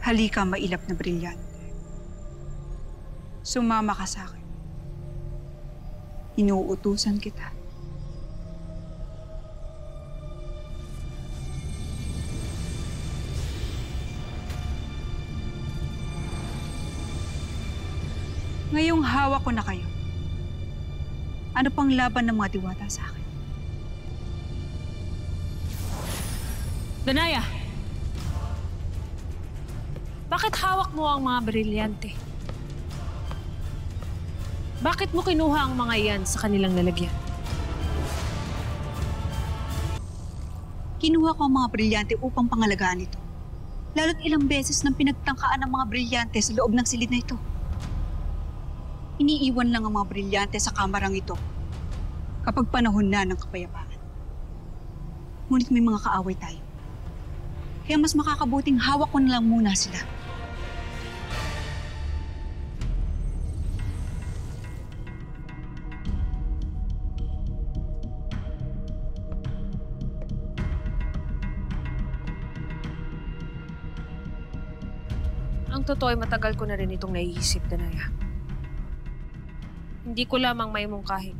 Halika, mailap na brilyante. Sumama ka sa akin. Inuutusan kita. Ngayong hawak ko na kayo, ano pang laban ng mga diwata sa akin? Danaya! Bakit hawak mo ang mga brilyante? Bakit mo kinuha ang mga iyan sa kanilang lalagyan? Kinuha ko ang mga brilyante upang pangalagaan ito. Lalo't ilang beses nang pinagtangkaan ng mga brilyante sa loob ng silid na ito. Iniiwan lang ang mga brilyante sa kamarang ito kapag panahon na ng kapayapaan. Ngunit may mga kaaway tayo. Kaya mas makakabuting hawak ko na lang muna sila. Ang totoo ay matagal ko na rin itong naiisip, Danaya. Hindi ko lamang maimungkahin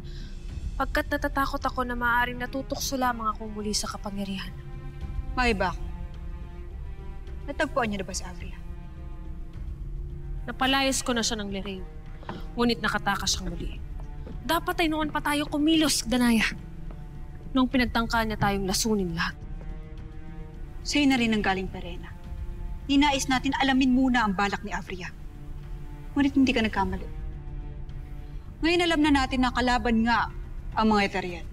pagkat natatakot ako na maaaring natutokso lamang ako muli sa kapangyarihan. May ba ako? Natagpuan niyo na ba si Avria? Napalayas ko na siya ng Lerain, ngunit nakatakas siyang muli. Dapat ay noon pa tayo kumilos, Danaya. Nung pinagtangka niya tayong lasunin lahat. Sa'yo na rin ang galing Perena. Ninais natin alamin muna ang balak ni Avria. Ngunit hindi ka nagkamali. Ngayon alam na natin na kalaban nga ang mga Ethereal.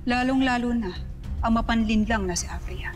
Lalong-lalo na ang mapanlinlang na si Avria.